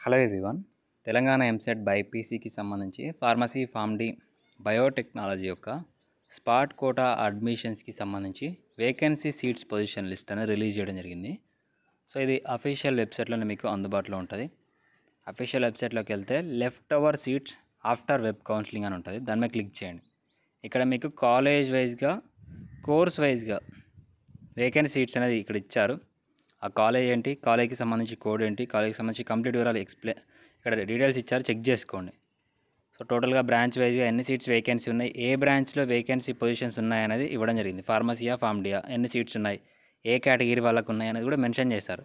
Hello everyone. Telangana EAMCET బైపీసీకి సంబంధించి pharmacy pharm D biotechnology యొక్క స్పాట్ కోటా అడ్మిషన్స్కి సంబంధించి వేకెన్సీ సీట్స్ పొజిషన్ లిస్ట్ అనేది రిలీజ్ చేయడం జరిగింది. సో ఇది అఫీషియల్ వెబ్సైట్లోనే మీకు అందుబాటులో ఉంటుంది. అఫీషియల్ వెబ్సైట్లోకి వెళ్తే left over seats after web counselling అని ఉంటుంది. దాని మీద క్లిక్ చేయండి. ఇక్కడ మీకు కాలేజ్ వైజ్గా, కోర్స్ వైజ్గా వేకెన్సీ సీట్స్ అనేది ఇక్కడ ఇచ్చారు. ఆ కాలేజ్ ఏంటి, కాలేజ్కి సంబంధించి కోడ్ ఏంటి, కాలేజ్కి సంబంధించి కంప్లీట్ వివరాలు ఇక్కడ డీటెయిల్స్ ఇచ్చారు, చెక్ చేసుకోండి. సో టోటల్గా బ్రాంచ్ వైజ్గా ఎన్ని సీట్స్ వేకెన్సీ ఉన్నాయి, ఏ బ్రాంచ్లో వేకెన్సీ పొజిషన్స్ ఉన్నాయి అనేది ఇవ్వడం జరిగింది. ఫార్మసీయా, ఫార్మ్డీయా, ఎన్ని సీట్స్ ఉన్నాయి, ఏ కేటగిరీ వాళ్ళకు ఉన్నాయి అనేది కూడా మెన్షన్ చేశారు.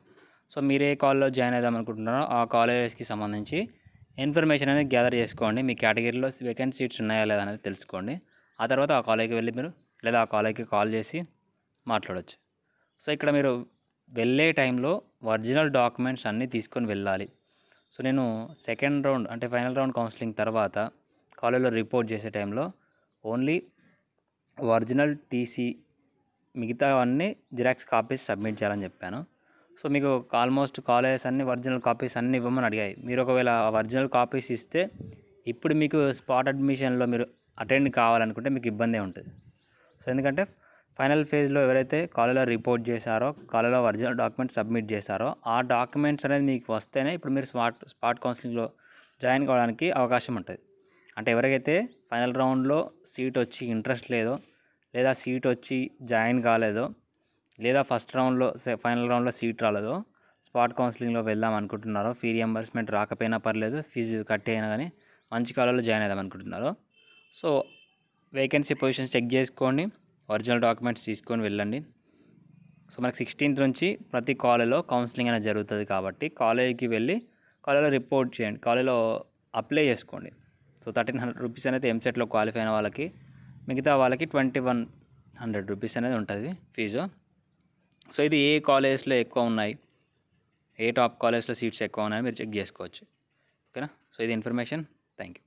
సో మీరు ఏ కాలేజ్లో జాయిన్ అవుదాం అనుకుంటున్నారో ఆ కాలేజెస్కి సంబంధించి ఇన్ఫర్మేషన్ అనేది గ్యాదర్ చేసుకోండి. మీ కేటగిరీలో వేకెన్సీ సీట్స్ ఉన్నాయా లేదా అనేది తెలుసుకోండి. ఆ తర్వాత ఆ కాలేజ్కి వెళ్ళి మీరు లేదా ఆ కాలేజ్కి కాల్ చేసి మాట్లాడవచ్చు. సో ఇక్కడ మీరు వెళ్ళే టైంలో ఒరిజినల్ డాక్యుమెంట్స్ అన్నీ తీసుకొని వెళ్ళాలి. సో నేను సెకండ్ రౌండ్ అంటే ఫైనల్ రౌండ్ కౌన్సిలింగ్ తర్వాత కాలేజ్లో రిపోర్ట్ చేసే టైంలో ఓన్లీ ఒరిజినల్ టీసీ, మిగతా అన్నీ జిరాక్స్ కాపీస్ సబ్మిట్ చేయాలని చెప్పాను. సో మీకు ఆల్మోస్ట్ కాలేజెస్ అన్నీ ఒరిజినల్ కాపీస్ అన్నీ ఇవ్వమని అడిగాయి. మీరు ఒకవేళ ఒరిజినల్ కాపీస్ ఇస్తే ఇప్పుడు మీకు స్పాట్ అడ్మిషన్లో మీరు అటెండ్ కావాలనుకుంటే మీకు ఇబ్బందే ఉంటుంది. సో ఎందుకంటే ఫైనల్ ఫేజ్లో ఎవరైతే కాలేజ్లో రిపోర్ట్ చేశారో, కాలేజ్లో ఒరిజినల్ డాక్యుమెంట్స్ సబ్మిట్ చేశారో ఆ డాక్యుమెంట్స్ అనేది మీకు వస్తేనే ఇప్పుడు మీరు స్పాట్ కౌన్సిలింగ్లో జాయిన్ కావడానికి అవకాశం ఉంటుంది. అంటే ఎవరికైతే ఫైనల్ రౌండ్లో సీట్ వచ్చి ఇంట్రెస్ట్ లేదో, లేదా సీట్ వచ్చి జాయిన్ కాలేదో, లేదా ఫైనల్ రౌండ్లో సీట్ రాలేదో, స్పాట్ కౌన్సిలింగ్లో వెళ్దాం అనుకుంటున్నారో, ఫీ రియంబర్స్మెంట్ రాకపోయినా పర్లేదు, ఫీజు కట్టి అయినా కానీ మంచి కాలేజ్లో జాయిన్ అవుదాం అనుకుంటున్నారో, సో వేకెన్సీ పొజిషన్ చెక్ చేసుకోండి, ఒరిజినల్ డాక్యుమెంట్స్ తీసుకొని వెళ్ళండి. సో మనకి 16th నుంచి ప్రతి కాలేజ్లో కౌన్సిలింగ్ అనేది జరుగుతుంది కాబట్టి కాలేజీకి వెళ్ళి కాలేజ్లో రిపోర్ట్ చేయండి, కాలేజ్లో అప్లై చేసుకోండి. సో 1300 రూపీస్ అనేది ఎంసెట్లో క్వాలిఫై అయిన వాళ్ళకి, మిగతా వాళ్ళకి 2100 రూపీస్ అనేది ఉంటుంది ఫీజు. సో ఇది ఏ కాలేజెస్లో ఎక్కువ ఉన్నాయి, ఏ టాప్ కాలేజ్లో సీట్స్ ఎక్కువ ఉన్నాయని మీరు చెక్ చేసుకోవచ్చు. ఓకేనా? సో ఇది ఇన్ఫర్మేషన్. Thank you.